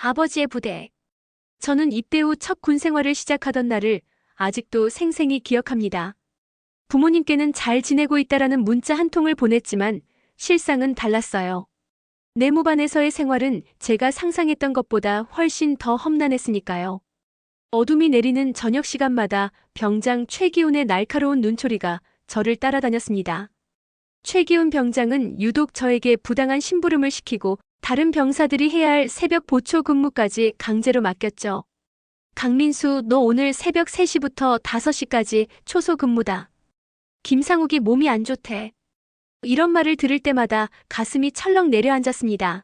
아버지의 부대. 저는 입대 후 첫 군 생활을 시작하던 날을 아직도 생생히 기억합니다. 부모님께는 잘 지내고 있다라는 문자 한 통을 보냈지만 실상은 달랐어요. 내무반에서의 생활은 제가 상상했던 것보다 훨씬 더 험난했으니까요. 어둠이 내리는 저녁 시간마다 병장 최기훈의 날카로운 눈초리가 저를 따라다녔습니다. 최기훈 병장은 유독 저에게 부당한 심부름을 시키고 다른 병사들이 해야 할 새벽 보초 근무까지 강제로 맡겼죠. 강민수, 너 오늘 새벽 3시부터 5시까지 초소 근무다. 김상욱이 몸이 안 좋대. 이런 말을 들을 때마다 가슴이 철렁 내려앉았습니다.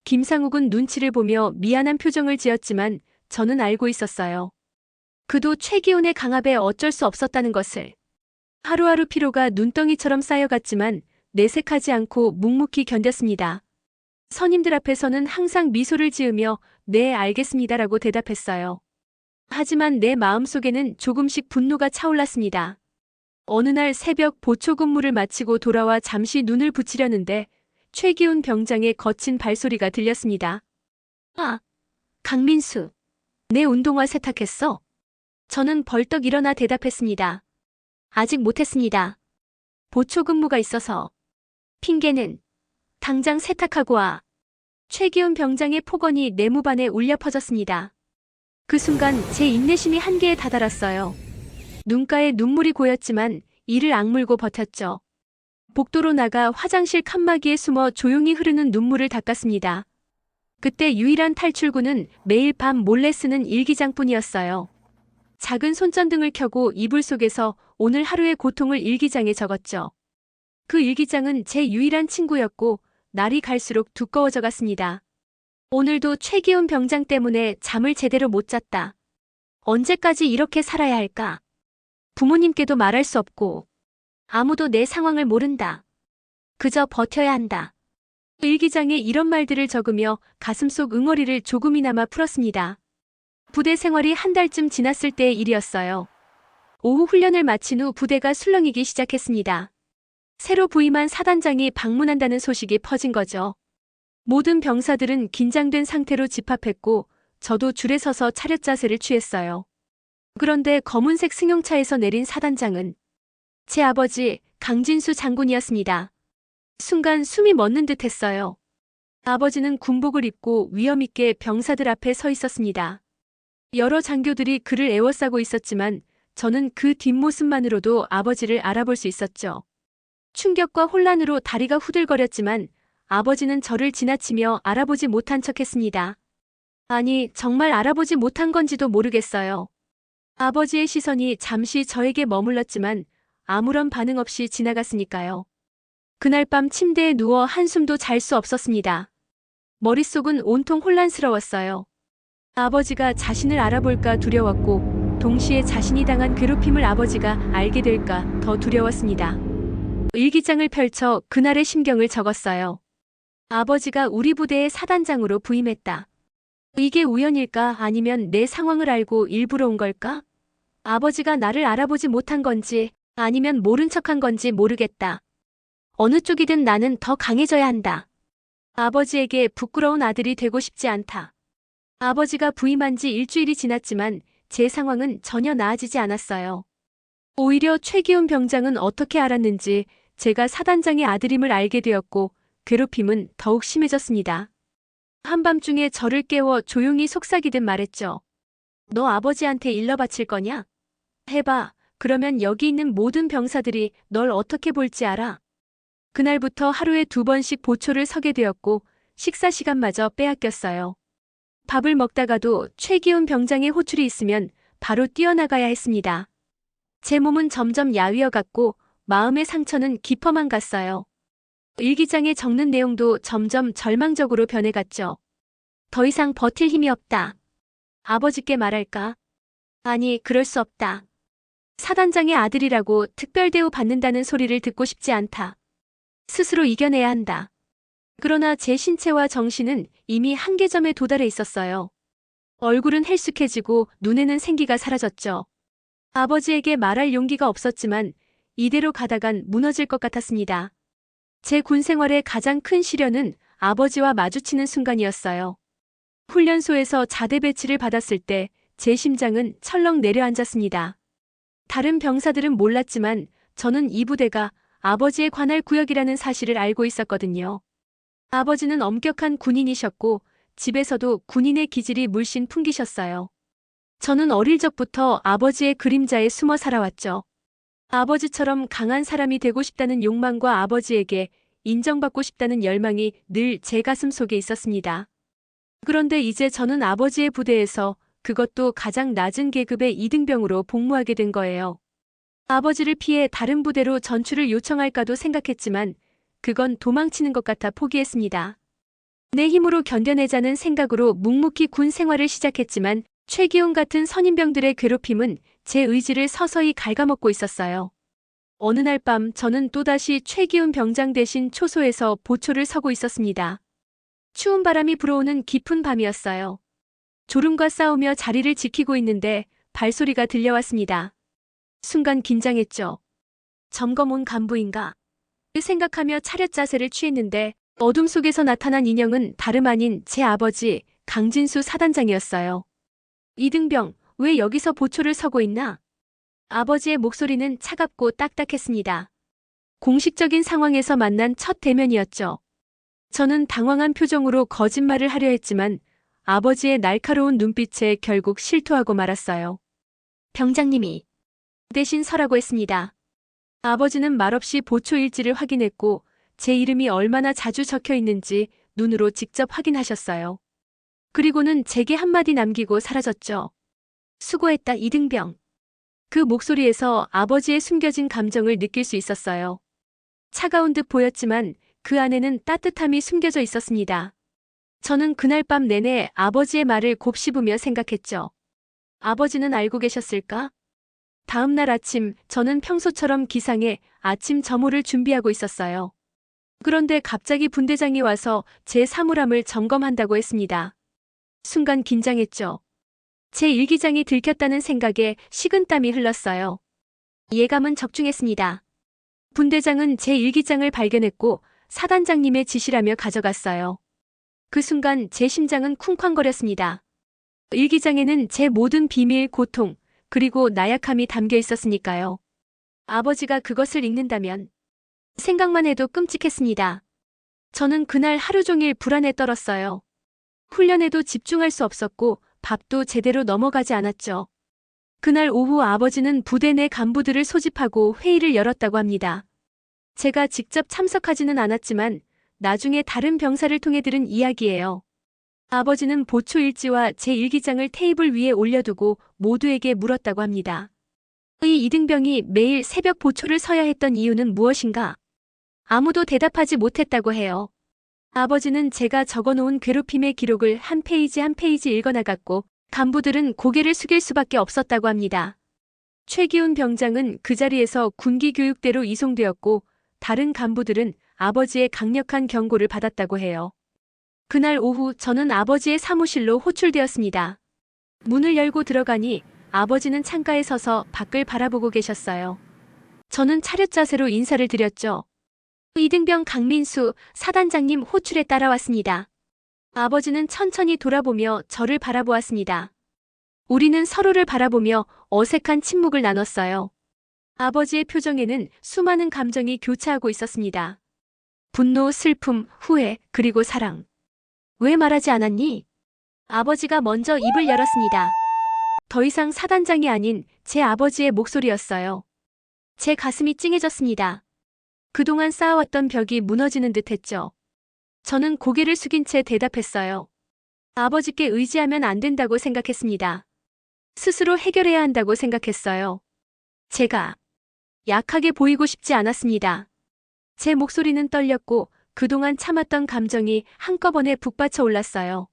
김상욱은 눈치를 보며 미안한 표정을 지었지만 저는 알고 있었어요. 그도 최기훈의 강압에 어쩔 수 없었다는 것을. 하루하루 피로가 눈덩이처럼 쌓여갔지만 내색하지 않고 묵묵히 견뎠습니다. 선임들 앞에서는 항상 미소를 지으며 네, 알겠습니다라고 대답했어요. 하지만 내 마음속에는 조금씩 분노가 차올랐습니다. 어느 날 새벽 보초 근무를 마치고 돌아와 잠시 눈을 붙이려는데 최기훈 병장의 거친 발소리가 들렸습니다. 아, 강민수. 내 운동화 세탁했어? 저는 벌떡 일어나 대답했습니다. 아직 못했습니다. 보초 근무가 있어서. 핑계는 당장 세탁하고 와. 최기훈 병장의 폭언이 내무반에 울려 퍼졌습니다. 그 순간 제 인내심이 한계에 다다랐어요. 눈가에 눈물이 고였지만 이를 악물고 버텼죠. 복도로 나가 화장실 칸막이에 숨어 조용히 흐르는 눈물을 닦았습니다. 그때 유일한 탈출구는 매일 밤 몰래 쓰는 일기장뿐이었어요. 작은 손전등을 켜고 이불 속에서 오늘 하루의 고통을 일기장에 적었죠. 그 일기장은 제 유일한 친구였고 날이 갈수록 두꺼워져 갔습니다. 오늘도 최기훈 병장 때문에 잠을 제대로 못 잤다. 언제까지 이렇게 살아야 할까? 부모님께도 말할 수 없고 아무도 내 상황을 모른다. 그저 버텨야 한다. 일기장에 이런 말들을 적으며 가슴속 응어리를 조금이나마 풀었습니다. 부대 생활이 한 달쯤 지났을 때의 일이었어요. 오후 훈련을 마친 후 부대가 술렁이기 시작했습니다. 새로 부임한 사단장이 방문한다는 소식이 퍼진 거죠. 모든 병사들은 긴장된 상태로 집합했고 저도 줄에 서서 차렷 자세를 취했어요. 그런데 검은색 승용차에서 내린 사단장은 제 아버지 강진수 장군이었습니다. 순간 숨이 멎는 듯 했어요. 아버지는 군복을 입고 위엄있게 병사들 앞에 서 있었습니다. 여러 장교들이 그를 에워싸고 있었지만 저는 그 뒷모습만으로도 아버지를 알아볼 수 있었죠. 충격과 혼란으로 다리가 후들거렸지만 아버지는 저를 지나치며 알아보지 못한 척했습니다. 아니, 정말 알아보지 못한 건지도 모르겠어요. 아버지의 시선이 잠시 저에게 머물렀지만 아무런 반응 없이 지나갔으니까요. 그날 밤 침대에 누워 한숨도 잘 수 없었습니다. 머릿속은 온통 혼란스러웠어요. 아버지가 자신을 알아볼까 두려웠고 동시에 자신이 당한 괴롭힘을 아버지가 알게 될까 더 두려웠습니다. 일기장을 펼쳐 그날의 심경을 적었어요. 아버지가 우리 부대의 사단장으로 부임했다. 이게 우연일까 아니면 내 상황을 알고 일부러 온 걸까? 아버지가 나를 알아보지 못한 건지 아니면 모른 척한 건지 모르겠다. 어느 쪽이든 나는 더 강해져야 한다. 아버지에게 부끄러운 아들이 되고 싶지 않다. 아버지가 부임한 지 일주일이 지났지만 제 상황은 전혀 나아지지 않았어요. 오히려 최기훈 병장은 어떻게 알았는지 제가 사단장의 아들임을 알게 되었고 괴롭힘은 더욱 심해졌습니다. 한밤중에 저를 깨워 조용히 속삭이듯 말했죠. 너 아버지한테 일러 바칠 거냐? 해봐. 그러면 여기 있는 모든 병사들이 널 어떻게 볼지 알아. 그날부터 하루에 2번씩 보초를 서게 되었고 식사 시간마저 빼앗겼어요. 밥을 먹다가도 최기훈 병장의 호출이 있으면 바로 뛰어나가야 했습니다. 제 몸은 점점 야위어갔고 마음의 상처는 깊어만 갔어요. 일기장에 적는 내용도 점점 절망적으로 변해갔죠. 더 이상 버틸 힘이 없다. 아버지께 말할까? 아니, 그럴 수 없다. 사단장의 아들이라고 특별 대우 받는다는 소리를 듣고 싶지 않다. 스스로 이겨내야 한다. 그러나 제 신체와 정신은 이미 한계점에 도달해 있었어요. 얼굴은 헬쑥해지고 눈에는 생기가 사라졌죠. 아버지에게 말할 용기가 없었지만 이대로 가다간 무너질 것 같았습니다. 제 군 생활의 가장 큰 시련은 아버지와 마주치는 순간이었어요. 훈련소에서 자대 배치를 받았을 때 제 심장은 철렁 내려앉았습니다. 다른 병사들은 몰랐지만 저는 이 부대가 아버지의 관할 구역이라는 사실을 알고 있었거든요. 아버지는 엄격한 군인이셨고 집에서도 군인의 기질이 물씬 풍기셨어요. 저는 어릴 적부터 아버지의 그림자에 숨어 살아왔죠. 아버지처럼 강한 사람이 되고 싶다는 욕망과 아버지에게 인정받고 싶다는 열망이 늘 제 가슴 속에 있었습니다. 그런데 이제 저는 아버지의 부대에서 그것도 가장 낮은 계급의 2등병으로 복무하게 된 거예요. 아버지를 피해 다른 부대로 전출을 요청할까도 생각했지만 그건 도망치는 것 같아 포기했습니다. 내 힘으로 견뎌내자는 생각으로 묵묵히 군 생활을 시작했지만 최기훈 같은 선임병들의 괴롭힘은 제 의지를 서서히 갉아먹고 있었어요. 어느 날 밤 저는 또다시 최기훈 병장 대신 초소에서 보초를 서고 있었습니다. 추운 바람이 불어오는 깊은 밤이었어요. 졸음과 싸우며 자리를 지키고 있는데 발소리가 들려왔습니다. 순간 긴장했죠. 점검 온 간부인가? 생각하며 차렷 자세를 취했는데 어둠 속에서 나타난 인형은 다름 아닌 제 아버지 강진수 사단장이었어요. 이등병, 왜 여기서 보초를 서고 있나? 아버지의 목소리는 차갑고 딱딱했습니다. 공식적인 상황에서 만난 첫 대면이었죠. 저는 당황한 표정으로 거짓말을 하려 했지만 아버지의 날카로운 눈빛에 결국 실토하고 말았어요. 병장님이 대신 서라고 했습니다. 아버지는 말없이 보초 일지를 확인했고 제 이름이 얼마나 자주 적혀 있는지 눈으로 직접 확인하셨어요. 그리고는 제게 한마디 남기고 사라졌죠. 수고했다 이등병. 그 목소리에서 아버지의 숨겨진 감정을 느낄 수 있었어요. 차가운 듯 보였지만 그 안에는 따뜻함이 숨겨져 있었습니다. 저는 그날 밤 내내 아버지의 말을 곱씹으며 생각했죠. 아버지는 알고 계셨을까? 다음 날 아침 저는 평소처럼 기상해 아침 점호를 준비하고 있었어요. 그런데 갑자기 분대장이 와서 제 사물함을 점검한다고 했습니다. 순간 긴장했죠. 제 일기장이 들켰다는 생각에 식은땀이 흘렀어요. 예감은 적중했습니다. 분대장은 제 일기장을 발견했고 사단장님의 지시라며 가져갔어요. 그 순간 제 심장은 쿵쾅거렸습니다. 일기장에는 제 모든 비밀, 고통, 그리고 나약함이 담겨 있었으니까요. 아버지가 그것을 읽는다면 생각만 해도 끔찍했습니다. 저는 그날 하루 종일 불안에 떨었어요. 훈련에도 집중할 수 없었고 밥도 제대로 넘어가지 않았죠. 그날 오후 아버지는 부대 내 간부들을 소집하고 회의를 열었다고 합니다. 제가 직접 참석하지는 않았지만 나중에 다른 병사를 통해 들은 이야기예요. 아버지는 보초 일지와 제 일기장을 테이블 위에 올려두고 모두에게 물었다고 합니다. 이 이등병이 매일 새벽 보초를 서야 했던 이유는 무엇인가? 아무도 대답하지 못했다고 해요. 아버지는 제가 적어놓은 괴롭힘의 기록을 한 페이지 한 페이지 읽어나갔고 간부들은 고개를 숙일 수밖에 없었다고 합니다. 최기훈 병장은 그 자리에서 군기교육대로 이송되었고 다른 간부들은 아버지의 강력한 경고를 받았다고 해요. 그날 오후 저는 아버지의 사무실로 호출되었습니다. 문을 열고 들어가니 아버지는 창가에 서서 밖을 바라보고 계셨어요. 저는 차렷 자세로 인사를 드렸죠. 이등병 강민수 사단장님 호출에 따라왔습니다. 아버지는 천천히 돌아보며 저를 바라보았습니다. 우리는 서로를 바라보며 어색한 침묵을 나눴어요. 아버지의 표정에는 수많은 감정이 교차하고 있었습니다. 분노, 슬픔, 후회, 그리고 사랑. 왜 말하지 않았니? 아버지가 먼저 입을 열었습니다. 더 이상 사단장이 아닌 제 아버지의 목소리였어요. 제 가슴이 찡해졌습니다. 그동안 쌓아왔던 벽이 무너지는 듯 했죠. 저는 고개를 숙인 채 대답했어요. 아버지께 의지하면 안 된다고 생각했습니다. 스스로 해결해야 한다고 생각했어요. 제가 약하게 보이고 싶지 않았습니다. 제 목소리는 떨렸고 그동안 참았던 감정이 한꺼번에 북받쳐 올랐어요.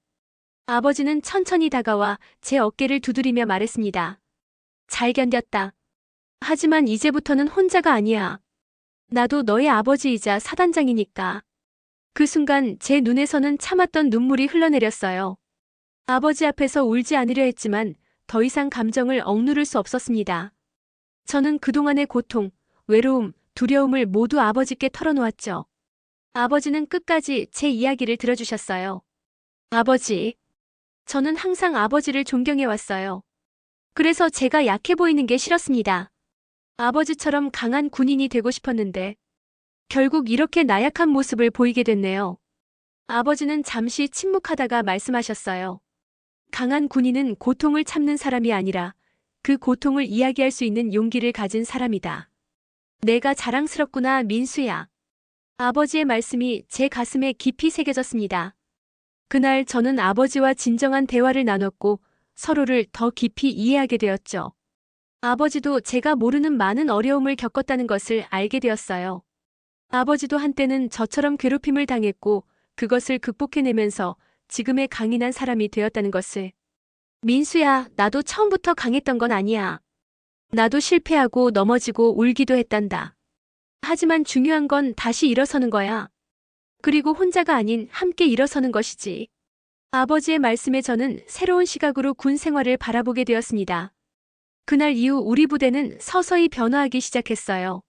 아버지는 천천히 다가와 제 어깨를 두드리며 말했습니다. 잘 견뎠다. 하지만 이제부터는 혼자가 아니야. 나도 너의 아버지이자 사단장이니까. 그 순간 제 눈에서는 참았던 눈물이 흘러내렸어요. 아버지 앞에서 울지 않으려 했지만 더 이상 감정을 억누를 수 없었습니다. 저는 그동안의 고통, 외로움, 두려움을 모두 아버지께 털어놓았죠. 아버지는 끝까지 제 이야기를 들어주셨어요. 아버지, 저는 항상 아버지를 존경해왔어요. 그래서 제가 약해 보이는 게 싫었습니다. 아버지처럼 강한 군인이 되고 싶었는데 결국 이렇게 나약한 모습을 보이게 됐네요. 아버지는 잠시 침묵하다가 말씀하셨어요. 강한 군인은 고통을 참는 사람이 아니라 그 고통을 이야기할 수 있는 용기를 가진 사람이다. 내가 자랑스럽구나, 민수야. 아버지의 말씀이 제 가슴에 깊이 새겨졌습니다. 그날 저는 아버지와 진정한 대화를 나눴고 서로를 더 깊이 이해하게 되었죠. 아버지도 제가 모르는 많은 어려움을 겪었다는 것을 알게 되었어요. 아버지도 한때는 저처럼 괴롭힘을 당했고 그것을 극복해내면서 지금의 강인한 사람이 되었다는 것을. 민수야, 나도 처음부터 강했던 건 아니야. 나도 실패하고 넘어지고 울기도 했단다. 하지만 중요한 건 다시 일어서는 거야. 그리고 혼자가 아닌 함께 일어서는 것이지. 아버지의 말씀에 저는 새로운 시각으로 군 생활을 바라보게 되었습니다. 그날 이후 우리 부대는 서서히 변화하기 시작했어요.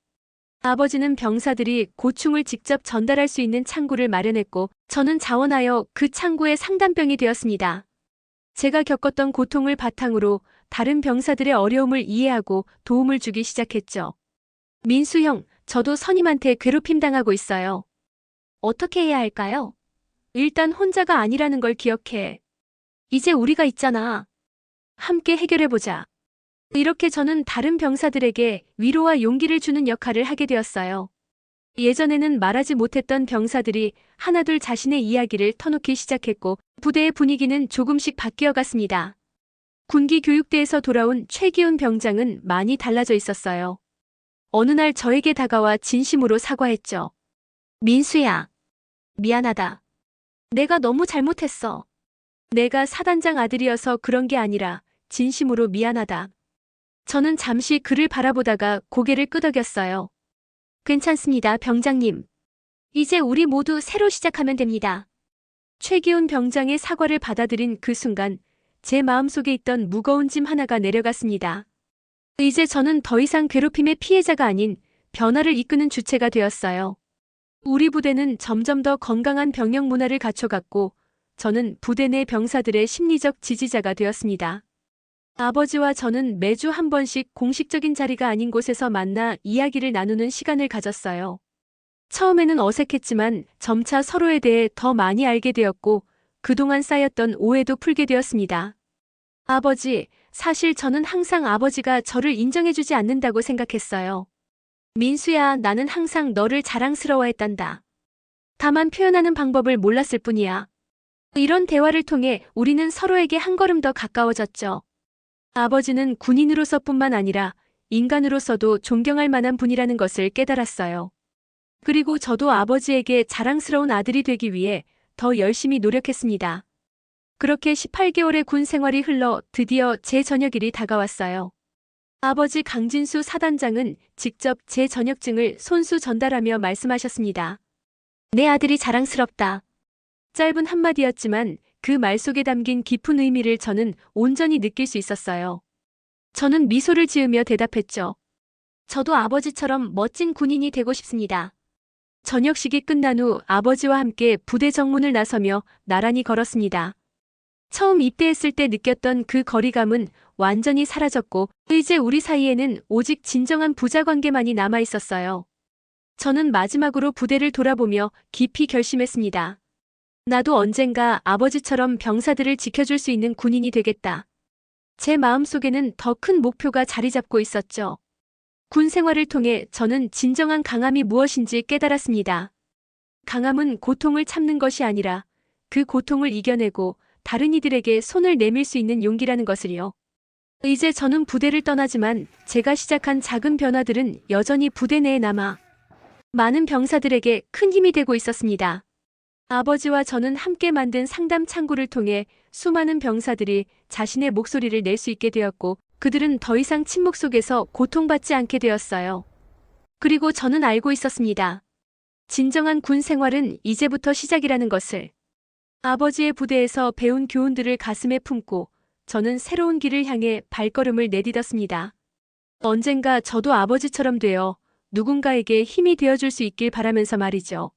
아버지는 병사들이 고충을 직접 전달할 수 있는 창구를 마련했고 저는 자원하여 그 창구의 상담병이 되었습니다. 제가 겪었던 고통을 바탕으로 다른 병사들의 어려움을 이해하고 도움을 주기 시작했죠. 민수 형, 저도 선임한테 괴롭힘 당하고 있어요. 어떻게 해야 할까요? 일단 혼자가 아니라는 걸 기억해. 이제 우리가 있잖아. 함께 해결해보자. 이렇게 저는 다른 병사들에게 위로와 용기를 주는 역할을 하게 되었어요. 예전에는 말하지 못했던 병사들이 하나둘 자신의 이야기를 터놓기 시작했고 부대의 분위기는 조금씩 바뀌어 갔습니다. 군기 교육대에서 돌아온 최기훈 병장은 많이 달라져 있었어요. 어느 날 저에게 다가와 진심으로 사과했죠. 민수야, 미안하다. 내가 너무 잘못했어. 내가 사단장 아들이어서 그런 게 아니라 진심으로 미안하다. 저는 잠시 그를 바라보다가 고개를 끄덕였어요. 괜찮습니다, 병장님. 이제 우리 모두 새로 시작하면 됩니다. 최기훈 병장의 사과를 받아들인 그 순간 제 마음속에 있던 무거운 짐 하나가 내려갔습니다. 이제 저는 더 이상 괴롭힘의 피해자가 아닌 변화를 이끄는 주체가 되었어요. 우리 부대는 점점 더 건강한 병영 문화를 갖춰갔고 저는 부대 내 병사들의 심리적 지지자가 되었습니다. 아버지와 저는 매주 한 번씩 공식적인 자리가 아닌 곳에서 만나 이야기를 나누는 시간을 가졌어요. 처음에는 어색했지만 점차 서로에 대해 더 많이 알게 되었고 그동안 쌓였던 오해도 풀게 되었습니다. 아버지, 사실 저는 항상 아버지가 저를 인정해주지 않는다고 생각했어요. 민수야, 나는 항상 너를 자랑스러워했단다. 다만 표현하는 방법을 몰랐을 뿐이야. 이런 대화를 통해 우리는 서로에게 한 걸음 더 가까워졌죠. 아버지는 군인으로서뿐만 아니라 인간으로서도 존경할 만한 분이라는 것을 깨달았어요. 그리고 저도 아버지에게 자랑스러운 아들이 되기 위해 더 열심히 노력했습니다. 그렇게 18개월의 군 생활이 흘러 드디어 제 전역일이 다가왔어요. 아버지 강진수 사단장은 직접 제 전역증을 손수 전달하며 말씀하셨습니다. 내 아들이 자랑스럽다. 짧은 한마디였지만 그 말 속에 담긴 깊은 의미를 저는 온전히 느낄 수 있었어요. 저는 미소를 지으며 대답했죠. 저도 아버지처럼 멋진 군인이 되고 싶습니다. 저녁식이 끝난 후 아버지와 함께 부대 정문을 나서며 나란히 걸었습니다. 처음 입대했을 때 느꼈던 그 거리감은 완전히 사라졌고 이제 우리 사이에는 오직 진정한 부자 관계만이 남아 있었어요. 저는 마지막으로 부대를 돌아보며 깊이 결심했습니다. 나도 언젠가 아버지처럼 병사들을 지켜줄 수 있는 군인이 되겠다. 제 마음속에는 더 큰 목표가 자리 잡고 있었죠. 군 생활을 통해 저는 진정한 강함이 무엇인지 깨달았습니다. 강함은 고통을 참는 것이 아니라 그 고통을 이겨내고 다른 이들에게 손을 내밀 수 있는 용기라는 것을요. 이제 저는 부대를 떠나지만 제가 시작한 작은 변화들은 여전히 부대 내에 남아 많은 병사들에게 큰 힘이 되고 있었습니다. 아버지와 저는 함께 만든 상담 창구를 통해 수많은 병사들이 자신의 목소리를 낼 수 있게 되었고 그들은 더 이상 침묵 속에서 고통받지 않게 되었어요. 그리고 저는 알고 있었습니다. 진정한 군 생활은 이제부터 시작이라는 것을. 아버지의 부대에서 배운 교훈들을 가슴에 품고 저는 새로운 길을 향해 발걸음을 내딛었습니다. 언젠가 저도 아버지처럼 되어 누군가에게 힘이 되어줄 수 있길 바라면서 말이죠.